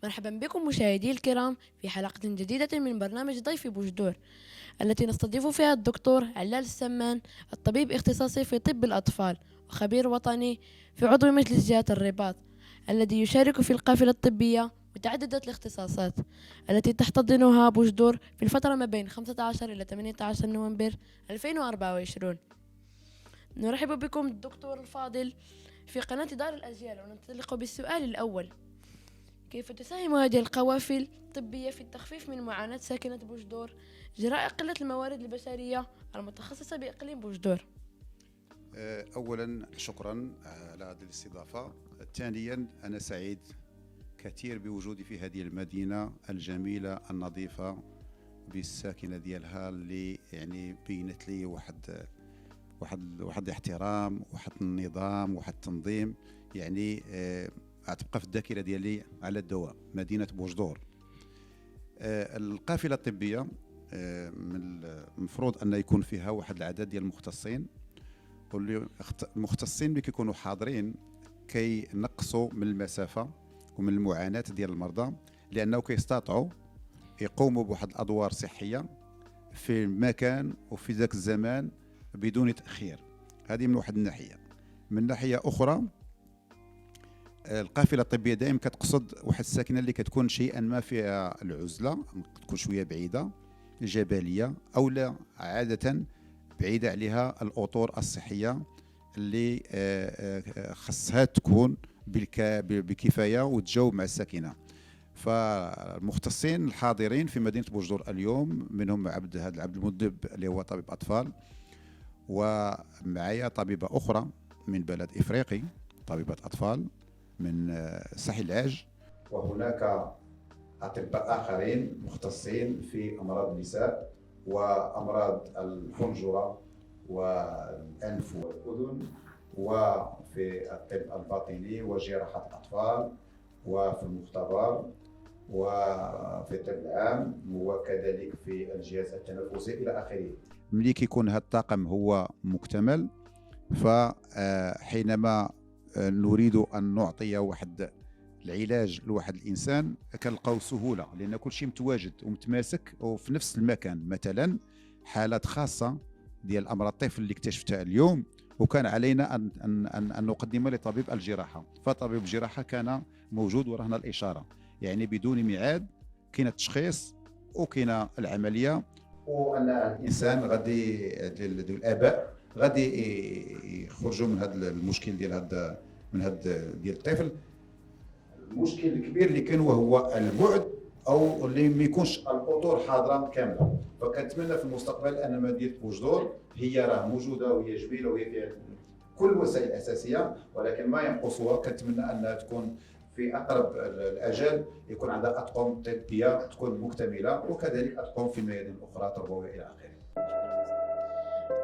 مرحبا بكم مشاهدي الكرام في حلقة جديدة من برنامج ضيفي بوجدور، التي نستضيف فيها الدكتور علال السمان، الطبيب اختصاصي في طب الأطفال وخبير وطني في عضو مجلس جهة الرباط، الذي يشارك في القافلة الطبية متعددة الاختصاصات التي تحتضنها بوجدور في الفترة ما بين 15 إلى 18 نوفمبر 2024. نرحب بكم الدكتور الفاضل في قناة دار الأجيال، وننطلق بالسؤال الأول: كيف تساهم هذه القوافل الطبية في التخفيف من معاناة ساكنة بوجدور جراء قلة الموارد البشرية المتخصصة بإقليم بوجدور؟ أولا شكرا على هذه الاستضافة. ثانيا أنا سعيد كثير بوجودي في هذه المدينة الجميلة النظيفة بالساكنة ديالها اللي يعني بينت لي واحد الاحترام، واحد النظام، واحد التنظيم، يعني غتبقى في الذاكرة ديالي على الدوام مدينة بوجدور. القافلة الطبية من المفروض أن يكون فيها واحد العدد ديال المختصين، المختصين اللي كيكونوا حاضرين كي نقصوا من المسافة ومن المعاناة ديال المرضى، لأنه كيستطيعوا يقوموا بواحد الأدوار صحية في المكان وفي ذاك الزمان بدون تأخير. هذه من واحد الناحية. من ناحية أخرى القافلة الطبية دائما كتقصد واحد الساكنة اللي كتكون شيئا ما فيها العزلة، تكون شوية بعيدة، جبلية، أو لا عادة بعيدة عليها الأطور الصحية اللي خصها تكون بكفاية وتجاوب مع الساكنة. فالمختصين الحاضرين في مدينة بوجدور اليوم منهم عبد المدب اللي هو طبيب أطفال، ومعايا طبيبة أخرى من بلد إفريقي، طبيبة أطفال من ساحل العاج، وهناك أطباء آخرين مختصين في أمراض النساء وأمراض الحنجرة والأنف والأذن، وفي الطب الباطني وجراحة الأطفال، وفي المختبر، وفي الطب العام، وكذلك في الجهاز التنفسي إلى آخره. ملي كيكون هذا الطاقم هو مكتمل، فحينما نريد أن نعطي واحد العلاج لواحد الانسان كنلقاو سهوله، لان كل شيء متواجد ومتماسك وفي نفس المكان. مثلا حالات خاصه ديال امراض الطفل اللي اكتشفتها اليوم، وكان علينا ان نقدمها لطبيب الجراحه، فطبيب الجراحه كان موجود ورهنا الاشاره، يعني بدون ميعاد كاين التشخيص وكاين العمليه، وان الانسان غادي الاباء غادي يخرجوا من هذا المشكل ديال هذا ديال الطفل. المشكل الكبير اللي كان وهو البعد، او اللي ما يكونش الاطور حاضره كامله. فكنتمنى في المستقبل ان مدينه بوجدور هي راه موجوده وهي جميله وهي فيها كل الوسائل الاساسيه، ولكن ما ينقصها كنتمنى انها تكون في اقرب الاجال يكون عندها اطقم طبيه تكون مكتمله، وكذلك اطقم في الميادين الاخرى تربويه الى اخره.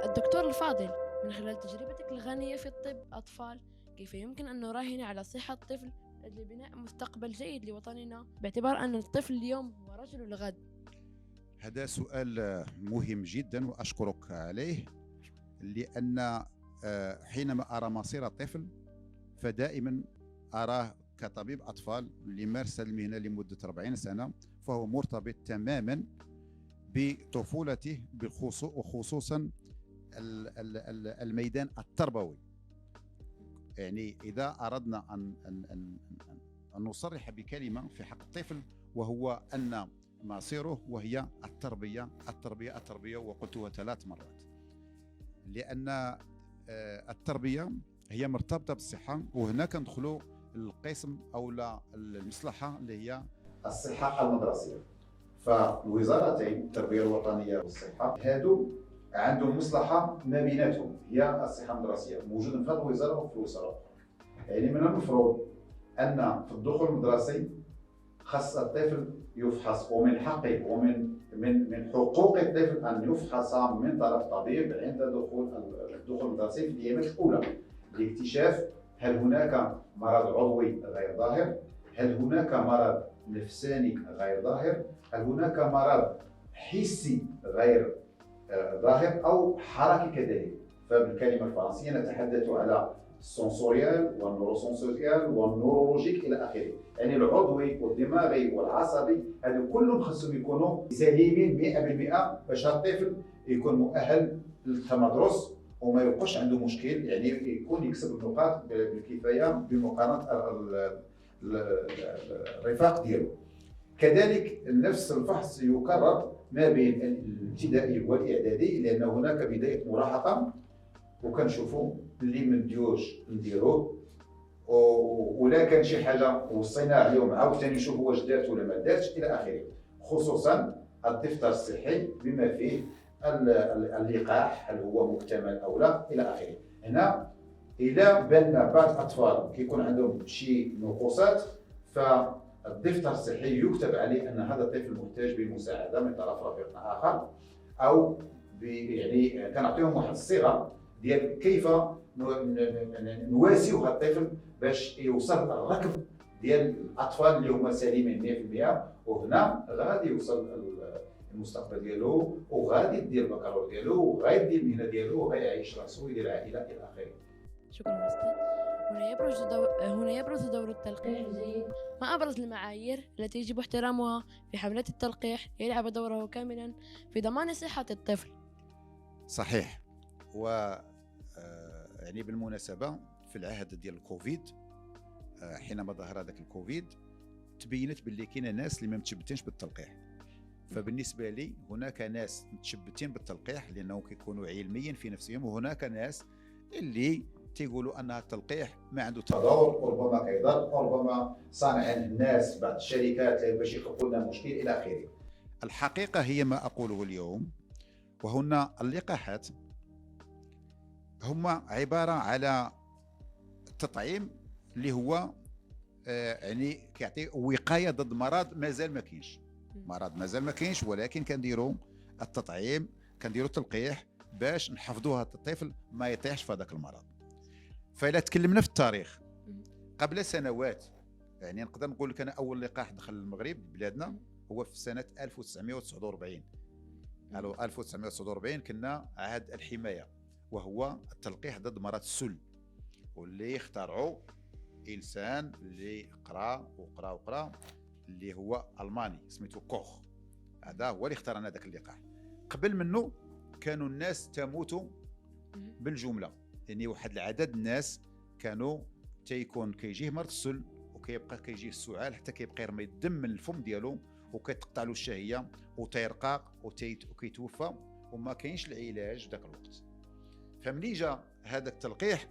الدكتور الفاضل، من خلال تجربتك الغنية في الطب أطفال، كيف يمكن أن نراهن على صحة الطفل لبناء مستقبل جيد لوطننا، باعتبار أن الطفل اليوم هو رجل الغد؟ هذا سؤال مهم جدا وأشكرك عليه، لأن حينما أرى مصير الطفل فدائما أراه كطبيب أطفال اللي مارس المهنة لمدة 40 سنة، فهو مرتبط تماما بطفولته وخصوصا الميدان التربوي. يعني إذا أردنا أن نصرح بكلمة في حق الطفل، وهو أن مصيره وهي التربية، وقلتها 3 مرات، لأن التربية هي مرتبطة بالصحة. وهنا كندخلوا القسم أو لا المصلحة اللي هي الصحة المدرسية. فالوزارتين التربية الوطنية والصحة هادو عندهم مصلحة ما بيناتهم، هي الصحة المدرسية موجودة في هذه الوزارة وفي الوزارة الأخرى. يعني من المفروض أن في الدخول المدرسي خاص الطفل يفحص، ومن حقه ومن من حقوق الطفل أن يفحص من طرف طبيب عند الدخول المدرسي في الأيام الأولى، لاكتشاف هل هناك مرض عضوي غير ظاهر، هل هناك مرض نفساني غير ظاهر، هل هناك مرض حسي غير ظاهر أو حركي كذلك. فبالكلمة الفرنسية نتحدث على السنسوريال والنوروسنسوريال والنورولوجيك الى اخره. يعني العضوي والدماغي والعصبي هذو كلهم خصهم يكونوا سليمين 100% باش هذا الطفل يكون مؤهل للتمدرس وما يبقاش عنده مشكل، يعني يكون يكسب النقاط بالكفايه بمقارنه الرفاق ديالو. كذلك نفس الفحص يكرر ما بين الابتدائي والاعدادي، لان هناك بدايه مراهقه وكنشوفوا اللي ما نديروش نديروه، ولا كان شي حاجه وصينا عليهم عاوتاني نشوفوا واش دارت ولا ما دارتش الى اخره. خصوصا الدفتر الصحي بما فيه اللقاح، هل هو مكتمل او لا الى اخره. هنا الى بان بعض الاطفال كيكون عندهم شي نقوصات، فالدفتر الصحي يكتب عليه ان هذا الطفل محتاج بمساعده من طرف رفيق اخر، او يعني كنعطيهم واحد الصيغه ديال كيف نواسيو هذا الطفل باش يوصل الركب ديال الاطفال اللي هما سليمين 100%، وهنا غادي يوصل المستقبل ديالو وغادي يدير البكالوريا ديالو وغادي يدير المهنه ديالو وغيعيش راسو ويدير عائله الى اخره. شكرا أستاذ. هنا يبرز دور التلقيح الجيد. ما أبرز المعايير التي يجب احترامها في حملات التلقيح ليلعب دوره كاملا في ضمان صحة الطفل؟ صحيح. و يعني بالمناسبة في العهد ديال الكوفيد، حينما ظهر هذاك الكوفيد تبينت باللي كاين ناس اللي ما متشبتينش بالتلقيح. فبالنسبة لي هناك ناس متشبتين بالتلقيح لأنهم كيكونوا علميين في نفسهم، وهناك ناس اللي تيقولوا ان التلقيح ما عنده تضرر وربما كيضر وربما صانع الناس بعض الشركات باش يخلقوا لنا مشكل الى اخره. الحقيقه هي ما اقوله اليوم، وهن اللقاحات هما عباره على التطعيم اللي هو يعني كيعطي وقايه ضد مرض مازال ما كاينش. مرض مازال ما كاينش، ولكن كنديروا التطعيم، كنديروا التلقيح باش نحفظوا هذا الطفل ما يطيحش في هذاك المرض. فإلا تكلمنا في التاريخ قبل سنوات، يعني نقدر نقول لك أنا أول لقاح دخل المغرب بلادنا هو في سنة 1949. 1949 كنا عهد الحماية، وهو التلقيح ضد مرض السل، واللي اخترعوا إنسان اللي قرا اللي هو ألماني سميتو كوخ. هذا هو اللي اخترعنا هذاك اللقاح. قبل منه كانوا الناس تموت بالجملة، يعني واحد العدد الناس كانوا تيكون كيجيه مرض السل وكيبقى كيجيه السعال حتى كيبقى يرمي الدم من الفم ديالو وكتقطع له الشهيه وتيرقاق وكيتوفى وما كاينش العلاج في ذاك الوقت. فملي جا هذا التلقيح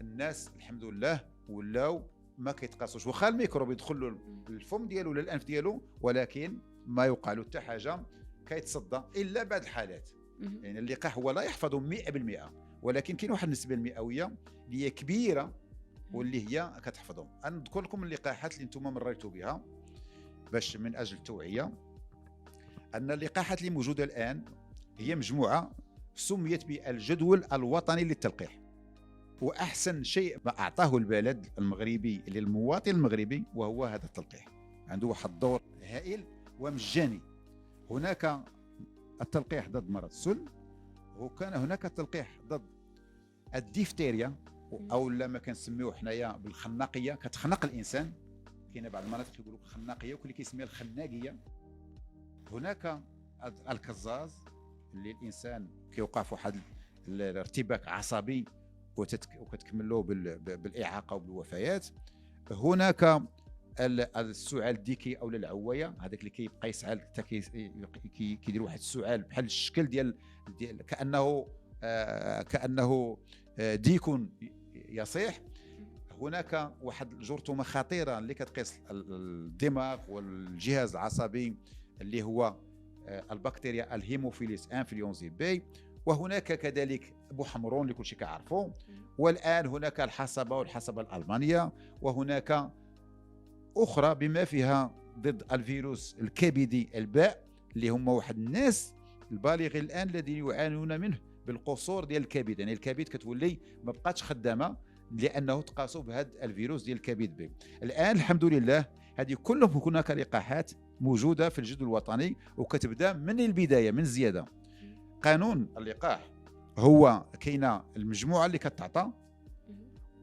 الناس الحمد لله ولاو ما كيتقاسوش، واخا الميكروب يدخل له الفم ديالو ولا الانف ديالو، ولكن ما يوقع له حتى حاجه، كيتصدى الا بعض الحالات. يعني اللقاح هو لا يحفظ 100%، ولكن كاين واحد النسبه المئويه اللي هي كبيره واللي هي كتحفظهم. انا نذكر لكم اللقاحات اللي انتم مريتوا بها باش من اجل التوعيه. ان اللقاحات اللي موجوده الان هي مجموعه سميت بالجدول الوطني للتلقيح، واحسن شيء ما اعطاه البلد المغربي للمواطن المغربي وهو هذا التلقيح. عنده واحد الدور هائل ومجاني. هناك التلقيح ضد مرض السل، وكان هناك تلقيح ضد الديفتيريا او لما كنسميوه حنايا بالخناقيه، كتخنق الانسان. كاين بعض المناطق يقولوا الخناقيه وكل كيسميها الخناقيه. هناك الكزاز اللي الانسان كيوقع في واحد الارتباك عصبي وكتكمل له بالاعاقه وبالوفيات. هناك السعال الديكي او العويه، هذاك اللي كيبقى يسعل حتى كيدير واحد السعال بحال الشكل ديال كانه ديكون يصيح. هناك واحد الجرثومه خطيره اللي كتقيس الدماغ والجهاز العصبي اللي هو البكتيريا الهيموفيليس انفلونزي بي. وهناك كذلك بوحمرون اللي كلشي كيعرفوه. والان هناك الحصبه والحصبه الالمانيه، وهناك اخرى بما فيها ضد الفيروس الكبدي الباء، اللي هم واحد الناس البالغين الان الذين يعانون منه بالقصور ديال الكبد. يعني الكبد كتولي ما بقاتش خدامه لانه تقاسوا بهذا الفيروس ديال الكبد بي. الان الحمد لله هذه كلهم هناك لقاحات موجوده في الجدول الوطني، وكتبدا من البدايه من الزياده. قانون اللقاح هو كاينه المجموعه اللي كتعطى،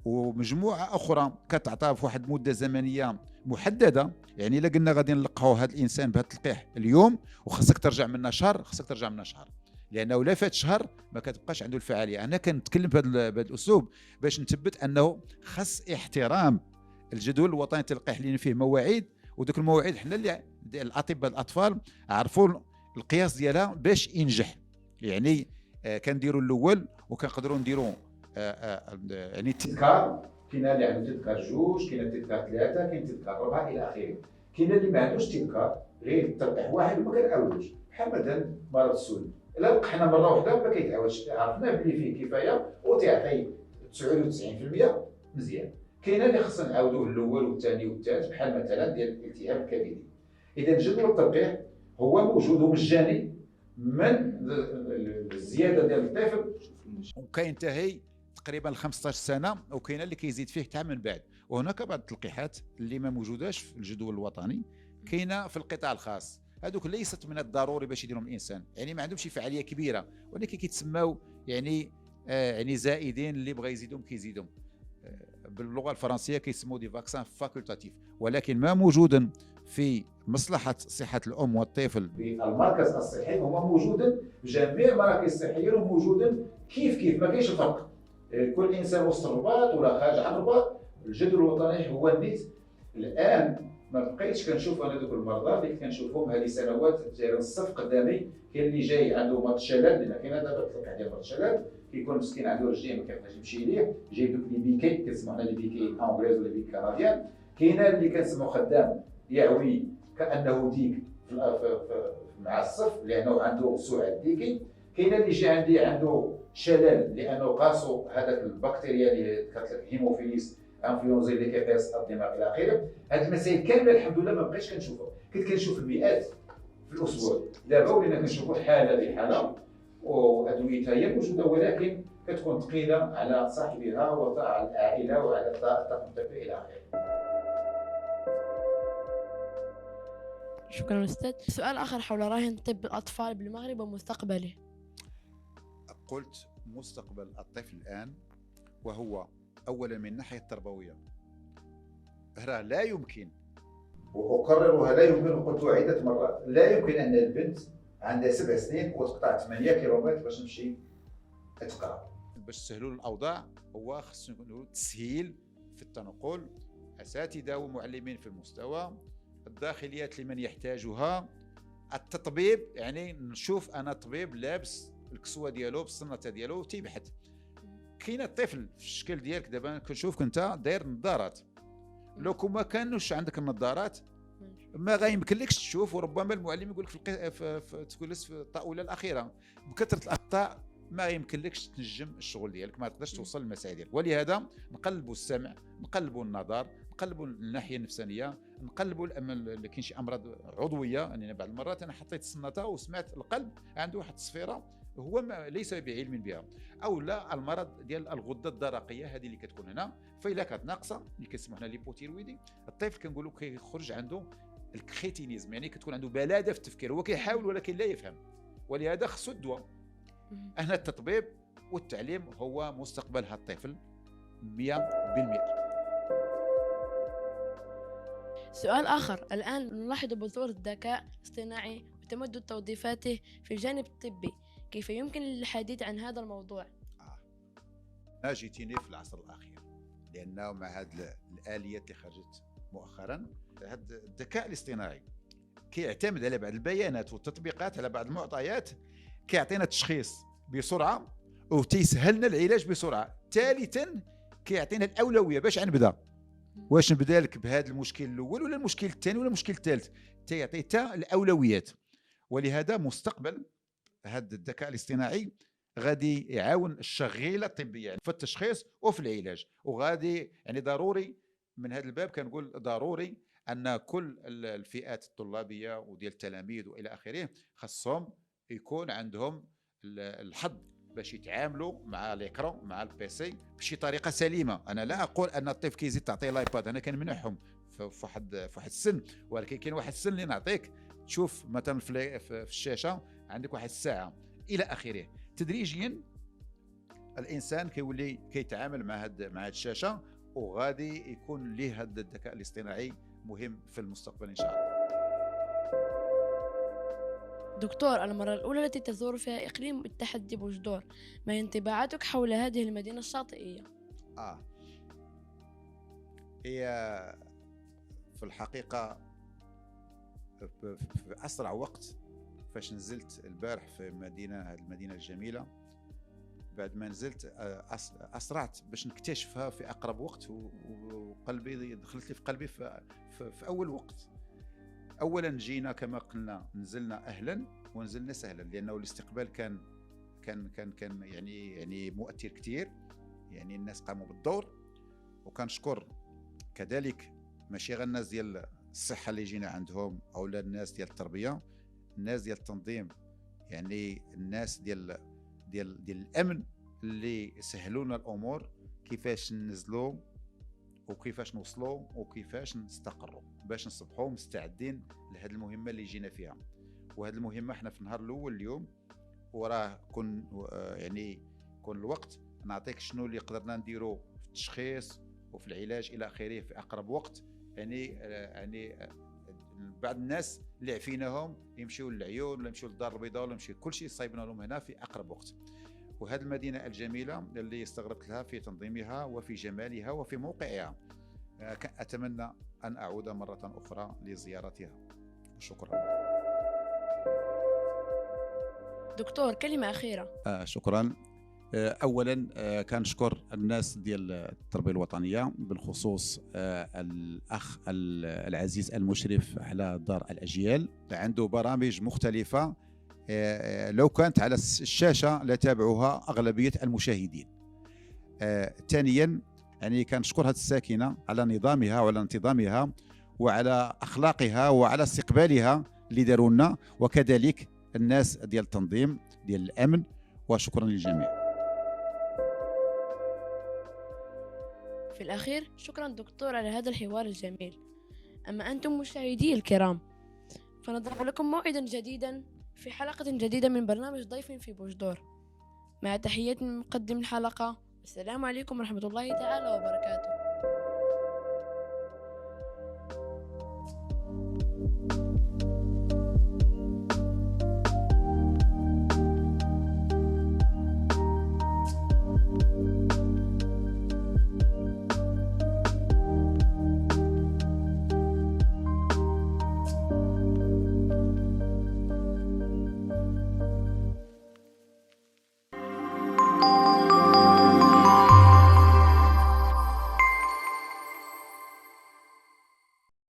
ومجموعه اخرى كتعطى في واحد المده زمنيه محدده. يعني الا قلنا غادي نلقحوا هذا الانسان بهذا التلقيح اليوم وخاصك ترجع منه شهر، خاصك ترجع منه شهر، لانه لا فات شهر ما كتبقاش عنده الفعاليه. انا كنتكلم بهذا الاسلوب باش نثبت انه خاص احترام الجدول الوطني للتلقيح اللي فيه مواعيد، ودوك المواعيد حنا اللي الاطباء الاطفال عرفوا القياس ديالها باش ينجح. يعني كنديروا الاول وكنقدروا نديروا يعني التذكار، كاين اللي عنده تذكار جوج، كاين تذكار ثلاثه، كاين تذكار اربعه الى اخره. كاين اللي ما عندوش تذكار، غير تلقيح واحد وما كنعاودوش، بحال مثلا مرض السل الا لقحنا مره واحده ما كيتعاودش، عرفنا بلي فيه كفايه وتيعطي 99% مزيان. كاين اللي خصنا نعاودوه الاول والثاني والثالث، بحال مثلا ديال الالتهاب الكبدي. اذا جدول التلقيح هو موجود ومجاني من الزياده ديال الطفل وكينتهي تقريبا 15 سنه، وكاين اللي كيزيد فيه حتى من بعد. وهناك بعض التلقيحات اللي ما موجوداش في الجدول الوطني كاينه في القطاع الخاص، هذوك ليست من الضروري باش يديرهم الانسان، يعني ما عندهمش فعاليه كبيره، ولكن كيتسموا يعني يعني زائدين، اللي بغى يزيدهم كيزيدهم. باللغه الفرنسيه كيسموا دي فاكسان فاكولتاتيف، ولكن ما موجودا في مصلحه صحه الام والطفل بالمركز الصحي هو موجودا في جميع المراكز الصحيه، وموجودا كيف ما كاينش الفرق. كل انسان وسط الرباط ولا خارج عن الرباط، الجدول الوطني هو النيت. الان ما بقيتش كنشوف انا دوك المرضى اللي كنشوفهم هذه سنوات دايرين الصف قدامي. كاين اللي جاي عنده مرض شلل، لان كاين دابا التلقيح ديال مرض الشلل كيكون مسكين عنده رجلين ما كيبقاش يمشي ليه، جايب دوك لي بيكي كنسمعوا حنا لي بيكي انغليز ولا بيكي كنديان. كاين اللي كنسمعوا خدام يعوي كانه ديك مع الصف لانه عنده سعال ديكي. كاين اللي جا عندي عنده شلل لانه قاسوا هذاك البكتيريا اللي كتلك هيموفيليس انفلونزا اللي كيقيس الدماغ الى اخره. هذه المسائل كامله الحمد لله ما بقيتش كنشوفها، كنت كنشوف المئات في الاسبوع. دابا ولينا كنشوفوا حاله بحاله، وادويتها هي موجوده ولكن كتكون ثقيله على صاحبها وعلى العائله وعلى الطاقم الطبي الى اخره. شكرا أستاذ. سؤال آخر حول رهن طب الأطفال بالمغرب ومستقبله. قلت مستقبل الطفل الآن، وهو أولا من الناحية التربوية لا يمكن، وأكررها لا يمكن، وقلت عدة مرات، لا يمكن أن البنت عندها 7 سنين وتقطع 8 كيلومتر باش تمشي تقرا. باش تسهلوا الأوضاع هو خصنا نقولوا تسهيل في التنقل، أساتذة ومعلمين في المستوى، الداخليات لمن يحتاجها، التطبيب. يعني نشوف أنا طبيب لابس الكسوه ديالو بالصنته ديالو تيبحث. كاين الطفل في الشكل ديالك دابا كنشوفك انت داير نظارات، لو كون ما كانوش عندك النظارات ما غيمكنلكش تشوف، وربما المعلم يقول لك تجلس في الطاوله الاخيره. بكثره الاخطاء ما يمكنلكش تنجم الشغل ديالك، ما تقدرش توصل للمسائل ديالك. ولهذا نقلبوا السمع، نقلبوا النظر، نقلبوا الناحيه النفسانيه، نقلبوا اللي كاين شي امراض عضويه. يعني بعض المرات انا حطيت السنته وسمعت القلب عنده واحد الصفيره هو ليس بعلم بها، او لا المرض ديال الغده الدرقيه هذه اللي كتكون هنا، فإلا كانت ناقصه اللي كنسموا حنا ليبوتيرويدي، الطفل كنقولوا كيخرج عنده الكريتينيزم، يعني كتكون عنده بلاده في التفكير، هو كيحاول ولكن لا يفهم، ولهذا خصو الدواء. هنا التطبيب والتعليم هو مستقبل هذا الطفل 100%. سؤال آخر، الآن نلاحظ بذور الذكاء الاصطناعي وتمدد توظيفاته في الجانب الطبي، كيف يمكن الحديث عن هذا الموضوع؟ جيتيني في العصر الأخير، لأنه مع هذه الآليات اللي خرجت مؤخرا، هذا الذكاء الاصطناعي كيعتمد على بعض البيانات والتطبيقات على بعض المعطيات، كيعطينا التشخيص بسرعة وتيسهلنا العلاج بسرعة. ثالثا كيعطينا الأولوية باش نبدا، واش نبدا لك بهذا المشكل الاول ولا المشكل الثاني ولا المشكل الثالث، تيعطي حتى الاولويات. ولهذا مستقبل هذا الذكاء الاصطناعي غادي يعاون الشغيله الطبيه يعني في التشخيص وفي العلاج، وغادي يعني ضروري من هذا الباب كنقول ضروري ان كل الفئات الطلابيه وديال التلاميذ والى اخره خاصهم يكون عندهم الحظ باش يتعاملوا مع ليكرون مع البيسي بشي طريقه سليمه. انا لا اقول ان الطفل كيزيد تعطيه الايباد، انا كنمنحهم في واحد السن، ولكن كاين واحد السن اللي نعطيك تشوف مثلا في الشاشه عندك واحد الساعه الى اخره. تدريجيا الانسان كيولي كيتعامل مع هاد الشاشه، وغادي يكون ليه هذا الذكاء الاصطناعي مهم في المستقبل ان شاء الله. دكتور، المرة الأولى التي تزور فيها إقليم التحدي بوجدور، ما هي انطباعاتك حول هذه المدينة الشاطئية؟ اه هي في الحقيقه في اسرع وقت، فاش نزلت البارح في هذه المدينه الجميله، بعد ما نزلت اسرعت باش نكتشفها في اقرب وقت، وقلبي دخلت لي في قلبي في اول وقت. اولا جينا كما قلنا، نزلنا اهلا ونزلنا سهلا، لانه الاستقبال كان يعني مؤثر كثير، يعني الناس قاموا بالدور. وكنشكر كذلك ماشي غير الناس ديال الصحه اللي جينا عندهم، او لا الناس ديال التربيه، الناس ديال التنظيم، يعني الناس ديال الامن اللي سهلوا لنا الامور، كيفاش ننزلوا وكيفاش نوصلوا وكيفاش نستقروا باش نصبحوا مستعدين لهذه المهمه اللي جينا فيها. وهذه المهمه احنا في النهار الاول اليوم، وراه كون الوقت نعطيك شنو اللي قدرنا نديروا في التشخيص وفي العلاج الى اخره في اقرب وقت. يعني بعض الناس اللي عفيناهم يمشيوا للعيون ولا يمشيوا للدار البيضاء ولا يمشي كل شيء صايبنا لهم هنا في اقرب وقت. وهذه المدينه الجميله اللي استغربت لها في تنظيمها وفي جمالها وفي موقعها، اتمنى ان اعود مره اخرى لزيارتها. شكرا. دكتور، كلمة أخيرة. شكرا. اولا كنشكر الناس ديال التربيه الوطنيه، بالخصوص الاخ العزيز المشرف على دار الاجيال، عنده برامج مختلفه لو كانت على الشاشه لتابعوها اغلبيه المشاهدين. ثانيا يعني كنشكر هذه الساكنه على نظامها وعلى انتظامها وعلى اخلاقها وعلى استقبالها اللي داروا لنا، وكذلك الناس ديال التنظيم ديال الامن، وشكرا للجميع. في الأخير، شكرا دكتور على هذا الحوار الجميل. أما أنتم مشاهدي الكرام، فنضع لكم موعدا جديدا في حلقة جديدة من برنامج ضيف في بوجدور، مع تحيات من مقدم الحلقة. السلام عليكم ورحمة الله تعالى وبركاته.